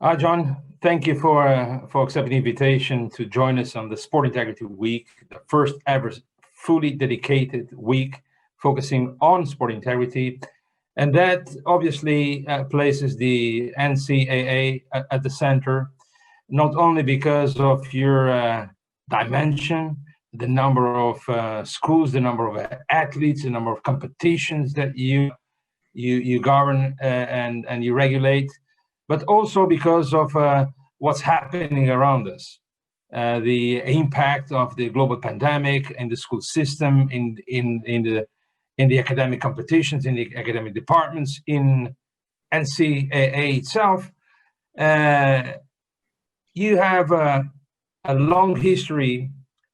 Hi, John. Thank you for accepting the invitation to join us on the Sport Integrity Week, the first ever fully dedicated week focusing on sport integrity. And that obviously places the NCAA at the center, not only because of your dimension, the number of schools, the number of athletes, the number of competitions that you govern and you regulate, but also because of what's happening around us. The impact of the global pandemic in the school system, in the academic competitions, in the academic departments, in NCAA itself. Uh, you have a long history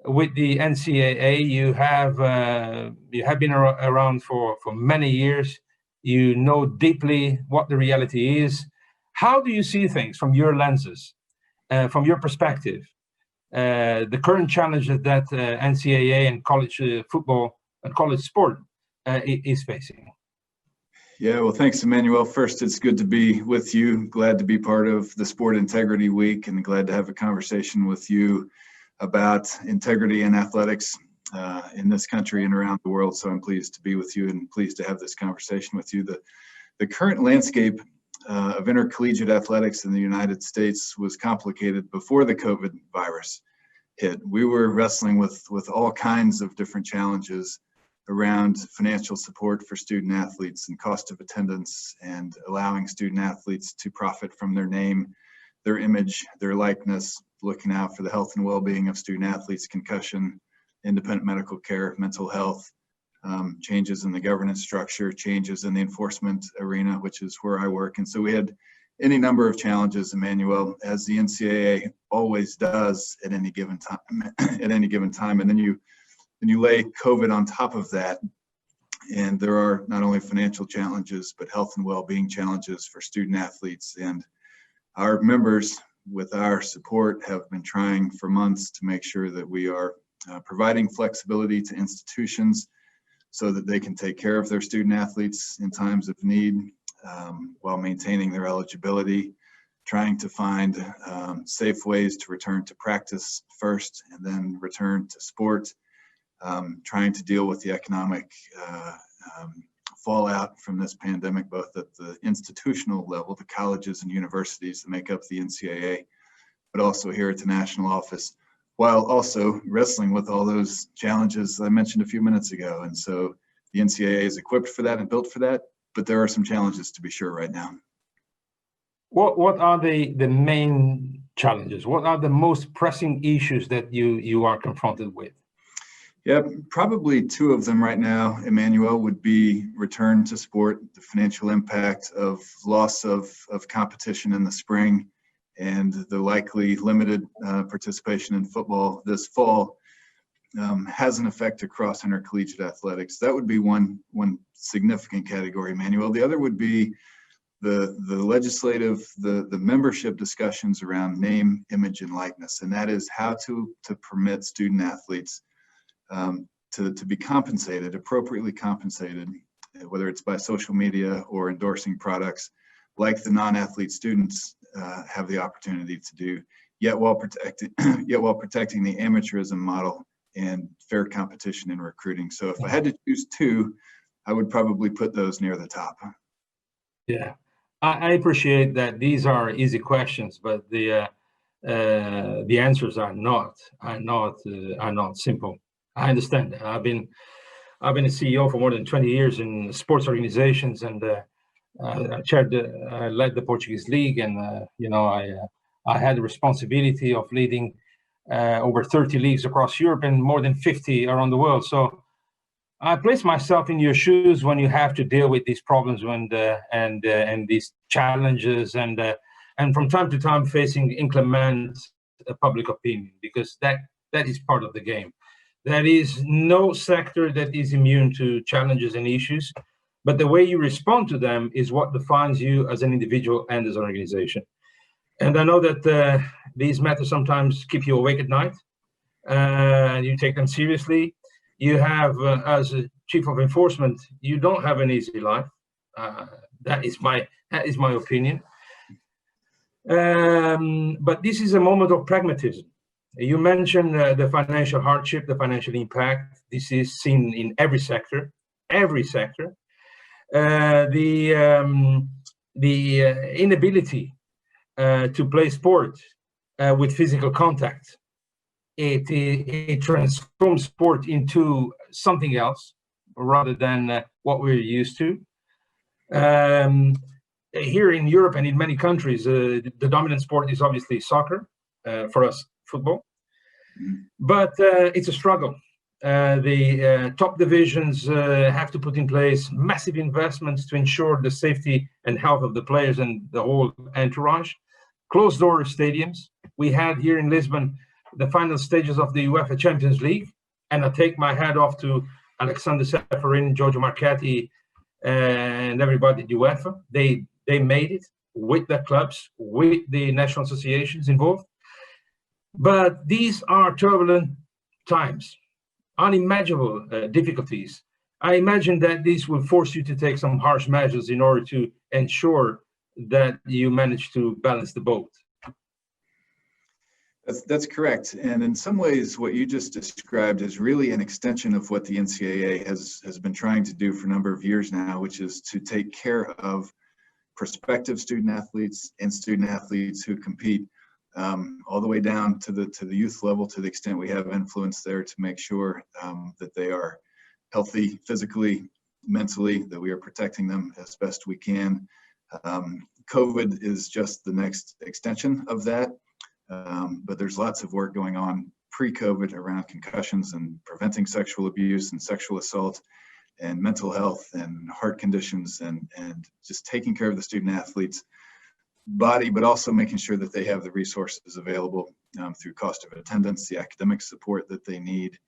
with the NCAA. You have been around for many years. You know deeply what the reality is. How do you see things from your lenses, from your perspective? The current challenges that NCAA and college football and college sport is facing. Yeah, well, thanks, Emmanuel. First, it's good to be with you. Glad to be part of the Sport Integrity Week and glad to have a conversation with you about integrity and athletics in this country and around the world. So I'm pleased to be with you and pleased to have this conversation with you. The current landscape of intercollegiate athletics in the United States was complicated before the COVID virus hit. We were wrestling with all kinds of different challenges around financial support for student athletes and cost of attendance and allowing student athletes to profit from their name, their image, their likeness, looking out for the health and well-being of student athletes, concussion, independent medical care, mental health, changes in the governance structure, changes in the enforcement arena, which is where I work. And so we had any number of challenges, Emmanuel, as the NCAA always does at any given time. And then you lay COVID on top of that, and there are not only financial challenges, but health and well-being challenges for student athletes. And our members, with our support, have been trying for months to make sure that we are providing flexibility to institutions so that they can take care of their student athletes in times of need while maintaining their eligibility, trying to find safe ways to return to practice first and then return to sport, trying to deal with the economic fallout from this pandemic, both at the institutional level, the colleges and universities that make up the NCAA, but also here at the national office, while also wrestling with all those challenges I mentioned a few minutes ago. And so the NCAA is equipped for that and built for that, but there are some challenges to be sure right now. What are the main challenges? What are the most pressing issues that you are confronted with? Yeah, probably two of them right now, Emmanuel, would be return to sport, the financial impact of loss of competition in the spring, and the likely limited participation in football this fall has an effect across intercollegiate athletics. That would be one significant category, Emmanuel. The other would be the legislative, the membership discussions around name, image, and likeness, and that is how to permit student athletes to be compensated, appropriately compensated, whether it's by social media or endorsing products like the non-athlete students have the opportunity to do, yet while protecting the amateurism model and fair competition in recruiting. So if I had to choose two, I would probably put those near the top. Yeah, I appreciate that these are easy questions, but the answers are not simple. I understand that. I've been a CEO for more than 20 years in sports organizations, and I led the Portuguese league, and I had the responsibility of leading over 30 leagues across Europe and more than 50 around the world. So I place myself in your shoes when you have to deal with these problems and these challenges, and from time to time facing inclement public opinion, because that is part of the game. There is no sector that is immune to challenges and issues, but the way you respond to them is what defines you as an individual and as an organization. And I know that these matters sometimes keep you awake at night, and you take them seriously. You have, as a chief of enforcement, you don't have an easy life. That is my opinion. But this is a moment of pragmatism. You mentioned the financial hardship, the financial impact. This is seen in every sector, every sector. The inability to play sport with physical contact. It transforms sport into something else rather than what we're used to. Here in Europe and in many countries, the dominant sport is obviously soccer, for us, football. But it's a struggle. The top divisions have to put in place massive investments to ensure the safety and health of the players and the whole entourage. Closed door stadiums. We had here in Lisbon the final stages of the UEFA Champions League, and I take my hat off to Alexander Seferin, Giorgio Marchetti, and everybody at UEFA. They made it with the clubs, with the national associations involved. But these are turbulent times, unimaginable difficulties. I imagine that this will force you to take some harsh measures in order to ensure that you manage to balance the boat. That's correct. And in some ways, what you just described is really an extension of what the NCAA has been trying to do for a number of years now, which is to take care of prospective student athletes and student athletes who compete all the way down to the youth level, to the extent we have influence there, to make sure that they are healthy physically, mentally, that we are protecting them as best we can. COVID is just the next extension of that. But there's lots of work going on pre-COVID around concussions and preventing sexual abuse and sexual assault and mental health and heart conditions and just taking care of the student athlete's body, but also making sure that they have the resources available through cost of attendance, the academic support that they need.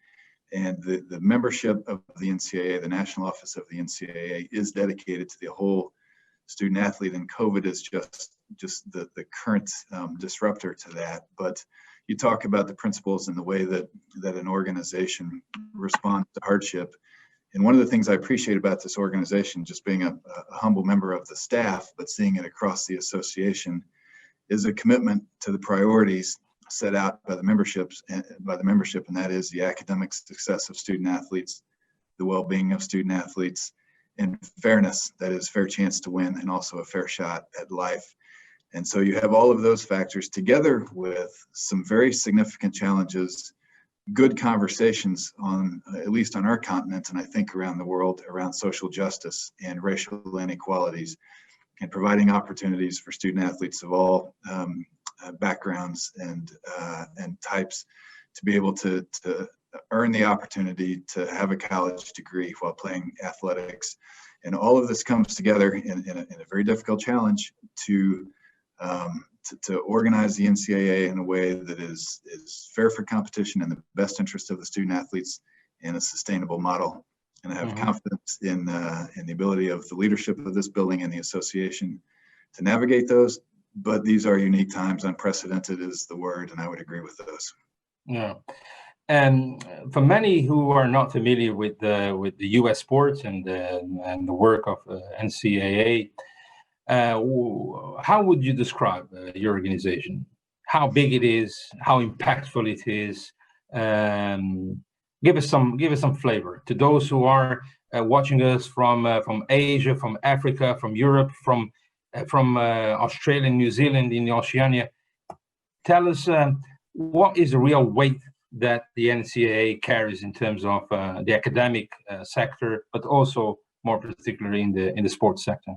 And the membership of the NCAA, the national office of the NCAA, is dedicated to the whole student athlete, and COVID is just the current disruptor to that. But you talk about the principles and the way that an organization responds to hardship. And one of the things I appreciate about this organization, just being a humble member of the staff, but seeing it across the association, is a commitment to the priorities set out by the membership, and that is the academic success of student athletes, the well-being of student athletes, and fairness, that is fair chance to win, and also a fair shot at life. And so you have all of those factors together with some very significant challenges, good conversations on, at least on our continent, and I think around the world, around social justice and racial inequalities, and providing opportunities for student athletes of all backgrounds and types to be able to earn the opportunity to have a college degree while playing athletics. And all of this comes together in a very difficult challenge to organize the NCAA in a way that is fair for competition in the best interest of the student athletes in a sustainable model. And I have confidence in the ability of the leadership of this building and the association to navigate those. But these are unique times. Unprecedented is the word, and I would agree with those. Yeah. And for many who are not familiar with the U.S. sports and the work of NCAA, how would you describe your organization? How big it is? How impactful it is? Give us some flavor to those who are watching us from Asia, from Africa, from Europe, from Australia, New Zealand, in Oceania. Tell us what is the real weight that the NCAA carries in terms of the academic sector, but also more particularly in the sports sector.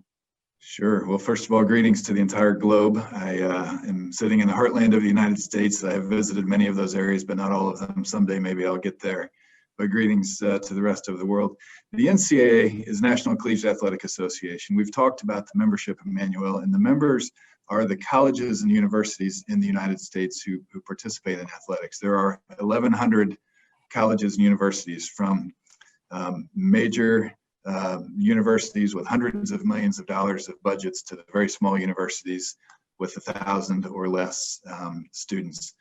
Sure. Well, first of all, greetings to the entire globe. I am sitting in the heartland of the United States. I have visited many of those areas, but not all of them. Someday maybe I'll get there. But greetings to the rest of the world. The NCAA is National Collegiate Athletic Association. We've talked about the membership, Emmanuel, and the members are the colleges and universities in the United States who participate in athletics. There are 1,100 colleges and universities, from major universities with hundreds of millions of dollars of budgets to the very small universities with 1,000 or less students.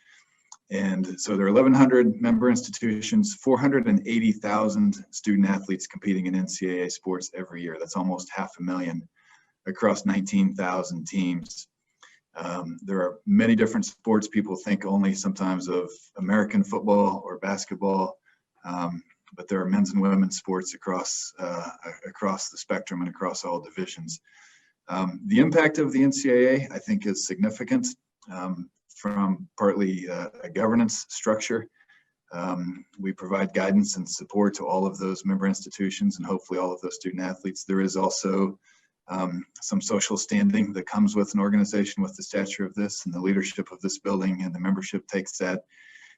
And so there are 1,100 member institutions, 480,000 student athletes competing in NCAA sports every year. That's almost 500,000 across 19,000 teams. There are many different sports. People think only sometimes of American football or basketball, but there are men's and women's sports across the spectrum and across all divisions. The impact of the NCAA, I think, is significant from partly a governance structure. We provide guidance and support to all of those member institutions and hopefully all of those student athletes. There is also some social standing that comes with an organization with the stature of this, and the leadership of this building and the membership takes that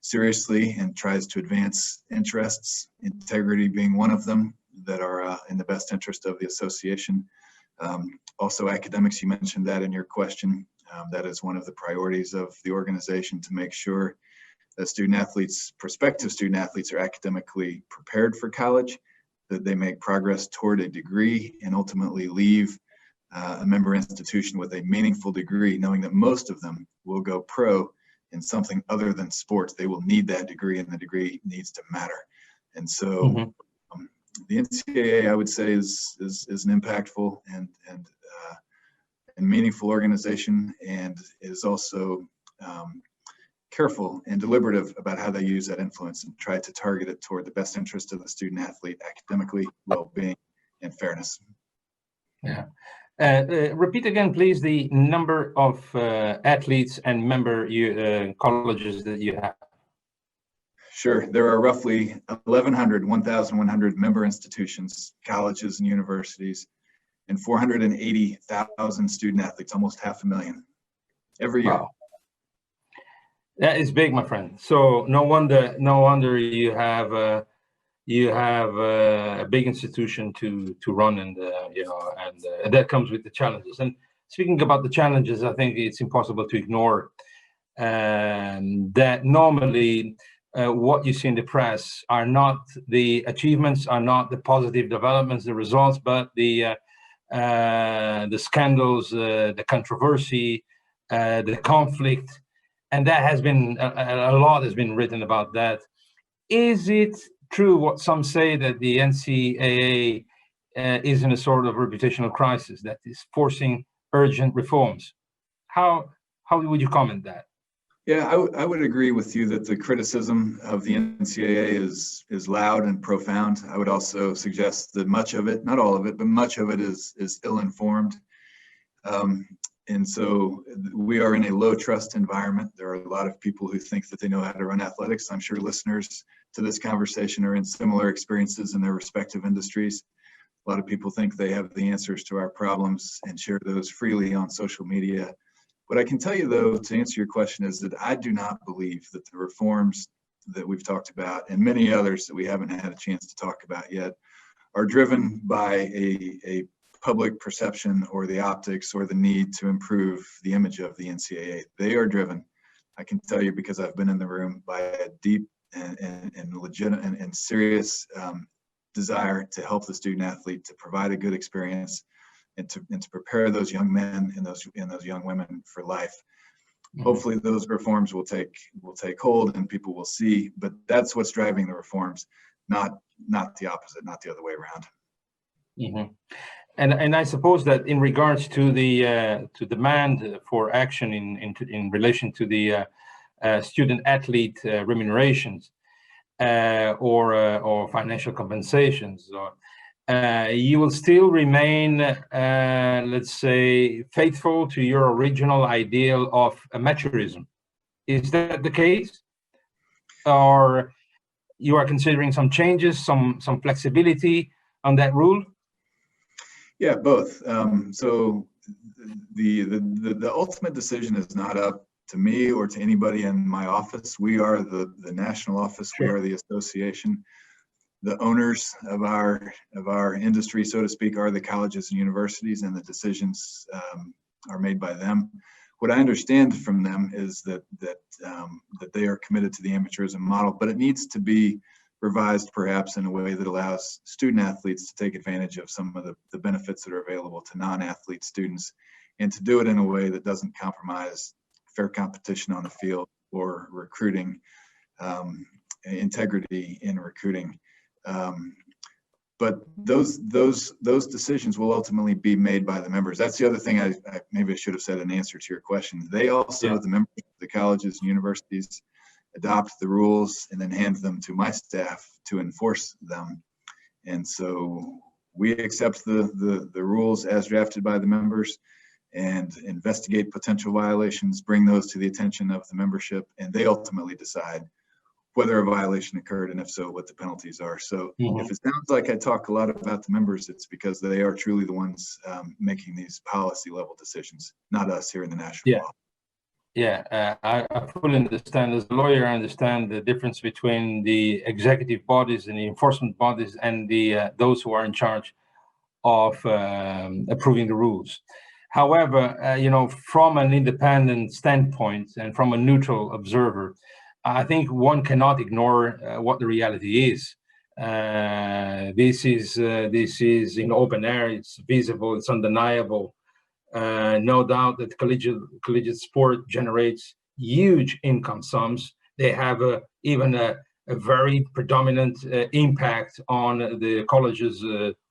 seriously and tries to advance interests, integrity being one of them, that are in the best interest of the association. Also academics, you mentioned that in your question. That is one of the priorities of the organization, to make sure that student athletes, prospective student athletes, are academically prepared for college, that they make progress toward a degree and ultimately leave a member institution with a meaningful degree, knowing that most of them will go pro in something other than sports. They will need that degree, and the degree needs to matter. And so the NCAA, I would say, is an impactful and meaningful organization, and is also careful and deliberative about how they use that influence and try to target it toward the best interest of the student athlete, academically, well-being, and fairness. Yeah. Repeat again, please, the number of athletes and member colleges that you have. Sure. There are roughly 1,100 member institutions, colleges and universities, and 480,000 student athletes, almost 500,000 every year. Wow. That is big, my friend. So no wonder you have a big institution to run, and and that comes with the challenges. And speaking about the challenges, I think it's impossible to ignore that normally what you see in the press are not the achievements, are not the positive developments, the results, but the scandals, the controversy, the conflict. And that has been, a lot has been written about that. Is it true what some say, that the NCAA is in a sort of reputational crisis that is forcing urgent reforms? How would you comment that? Yeah, I would agree with you that the criticism of the NCAA is loud and profound. I would also suggest that much of it, not all of it, but much of it is ill-informed. And so we are in a low trust environment. There are a lot of people who think that they know how to run athletics. I'm sure listeners to this conversation are in similar experiences in their respective industries. A lot of people think they have the answers to our problems and share those freely on social media. What I can tell you, though, to answer your question, is that I do not believe that the reforms that we've talked about, and many others that we haven't had a chance to talk about yet, are driven by a public perception or the optics or the need to improve the image of the NCAA. They are driven, I can tell you because I've been in the room, by a deep and legitimate and serious desire to help the student athlete, to provide a good experience, and to prepare those young men and those young women for life. Mm-hmm. Hopefully those reforms will take hold and people will see, but that's what's driving the reforms, not the opposite, not the other way around. Mm-hmm. And I suppose that in regards to the demand for action in relation to the student athlete remunerations or financial compensations, you will still remain, let's say, faithful to your original ideal of amateurism. Is that the case? Or you are considering some changes, some flexibility on that rule? Yeah, both. So the ultimate decision is not up to me or to anybody in my office. We are the national office. Sure. We are the association. The owners of our industry, so to speak, are the colleges and universities, and the decisions are made by them. What I understand from them is that they are committed to the amateurism model, but it needs to be revised perhaps in a way that allows student athletes to take advantage of some of the benefits that are available to non-athlete students, and to do it in a way that doesn't compromise fair competition on the field or recruiting, integrity in recruiting. but those decisions will ultimately be made by the members. That's the other thing I maybe I should have said in answer to your question. They also, the members of the colleges and universities, adopt the rules and then hand them to my staff to enforce them. And so we accept the rules as drafted by the members and investigate potential violations, bring those to the attention of the membership, and they ultimately decide whether a violation occurred, and if so, what the penalties are. So if it sounds like I talk a lot about the members, it's because they are truly the ones making these policy level decisions, not us here in the national law. Yeah, I fully understand. As a lawyer, I understand the difference between the executive bodies and the enforcement bodies and the those who are in charge of approving the rules. However, you know, from an independent standpoint and from a neutral observer, I think one cannot ignore what the reality is. This is in open air. It's visible. It's undeniable. No doubt that collegiate sport generates huge income sums. They have even a very predominant impact on the college's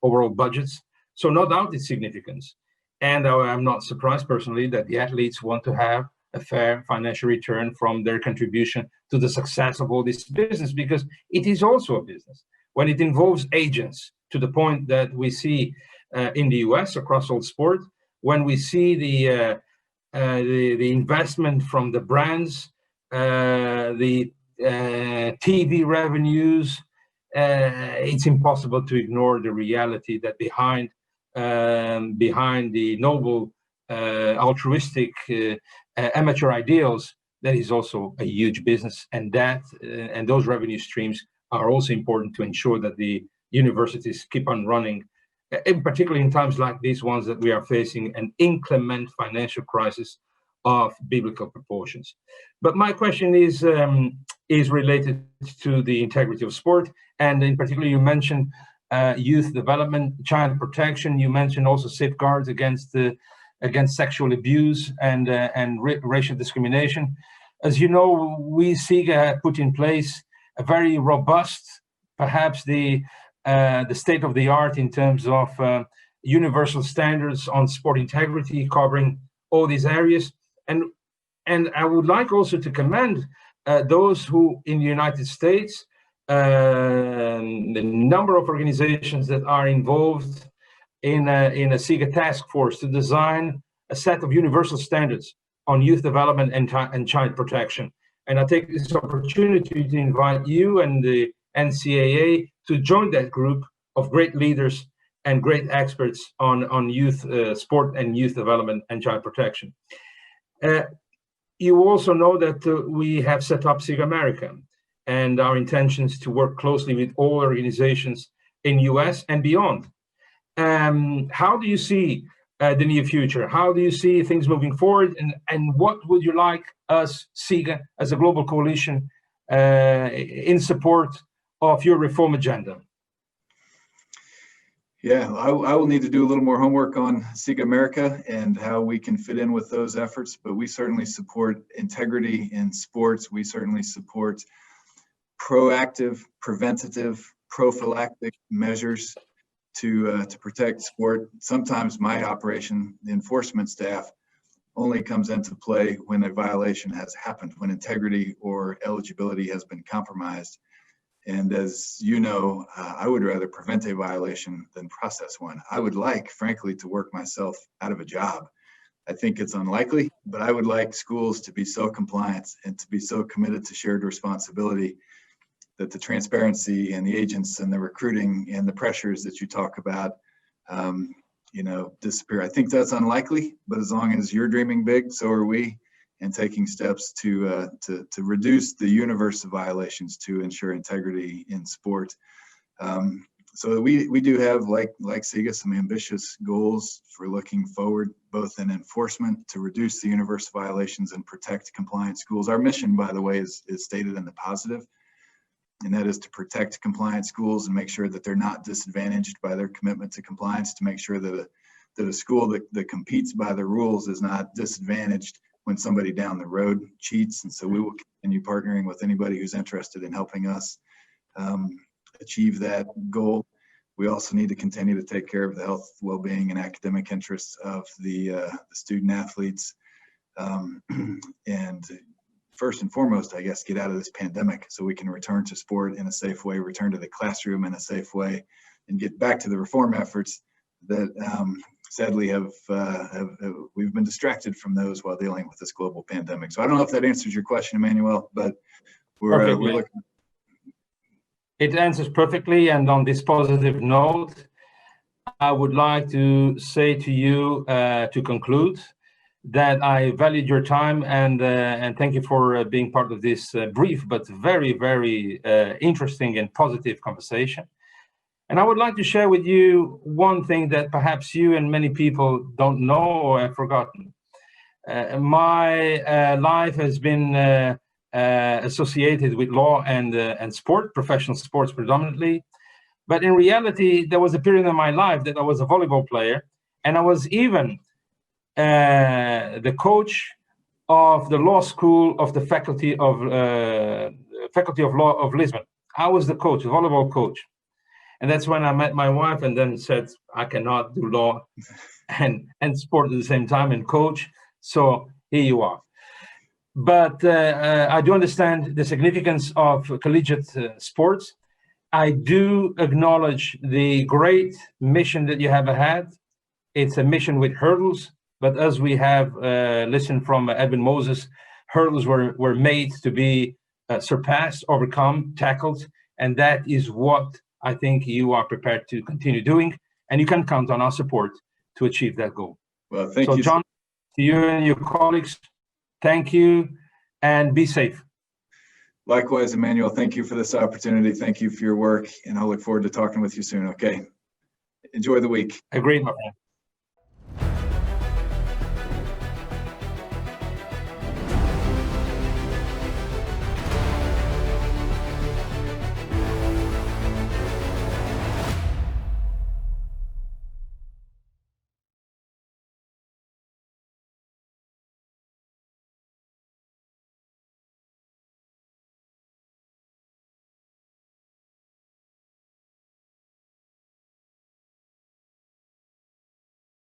overall budgets. So no doubt its significance. And I'm not surprised personally that the athletes want to have a fair financial return from their contribution to the success of all this business, because it is also a business. When it involves agents, to the point that we see in the US across all sport, when we see the investment from the brands, the TV revenues, it's impossible to ignore the reality that behind the noble altruistic amateur ideals, that is also a huge business, and that and those revenue streams are also important to ensure that the universities keep on running, in particularly in times like these ones that we are facing, an inclement financial crisis of biblical proportions. But my question is related to the integrity of sport, and in particular, you mentioned youth development, child protection. You mentioned also safeguards against sexual abuse and racial discrimination. As you know, we SIGA put in place a very robust, perhaps the state of the art in terms of universal standards on sport integrity, covering all these areas. And I would like also to commend those who in the United States, the number of organizations that are involved in a SIGA task force to design a set of universal standards on youth development and child protection. And I take this opportunity to invite you and the NCAA to join that group of great leaders and great experts on youth sport and youth development and child protection. You also know that we have set up SIGA America, and our intention is to work closely with all organizations in US and beyond. How do you see the near future? How do you see things moving forward? And what would you like us, SIGA, as a global coalition, in support of your reform agenda? Yeah, I will need to do a little more homework on SIGA America and how we can fit in with those efforts, but we certainly support integrity in sports. We certainly support proactive, preventative, prophylactic measures to protect sport. Sometimes my operation, the enforcement staff, only comes into play when a violation has happened, when integrity or eligibility has been compromised. And as you know, I would rather prevent a violation than process one. I would like, frankly, to work myself out of a job. I think it's unlikely, but I would like schools to be so compliant and to be so committed to shared responsibility that the transparency and the agents and the recruiting and the pressures that you talk about, disappear. I think that's unlikely, but as long as you're dreaming big, so are we, and taking steps to reduce the universe of violations to ensure integrity in sport. So we do have, like SIGA, some ambitious goals for looking forward, both in enforcement to reduce the universe of violations and protect compliant schools. Our mission, by the way, is stated in the positive, and that is to protect compliant schools and make sure that they're not disadvantaged by their commitment to compliance, to make sure that a school that competes by the rules is not disadvantaged when somebody down the road cheats. And so we will continue partnering with anybody who's interested in helping us achieve that goal. we also need to continue to take care of the health, well-being, and academic interests of the student athletes. And first and foremost, I guess, get out of this pandemic so we can return to sport in a safe way, return to the classroom in a safe way, and get back to the reform efforts that sadly we've been distracted from those while dealing with this global pandemic. So I don't know if that answers your question, Emmanuel, but we're looking. It answers perfectly. And on this positive note, I would like to say to you to conclude that I valued your time and thank you for being part of this brief but very, very interesting and positive conversation. And I would like to share with you one thing that perhaps you and many people don't know or have forgotten. My life has been associated with law and sport, professional sports predominantly. But in reality, there was a period in my life that I was a volleyball player, and I was even the coach of the law school of the Faculty of Law of Lisbon. I was the coach, the volleyball coach. And that's when I met my wife and then said, I cannot do law and sport at the same time and coach. So here you are. But I do understand the significance of collegiate sports. I do acknowledge the great mission that you have had. It's a mission with hurdles, but as we have listened from Edwin Moses, hurdles were made to be surpassed, overcome, tackled, and that is what I think you are prepared to continue doing, and you can count on our support to achieve that goal. Well, thank you. So, John, to you and your colleagues, thank you, and be safe. Likewise, Emmanuel, thank you for this opportunity. Thank you for your work, and I'll look forward to talking with you soon, okay? Enjoy the week. Agreed, my friend.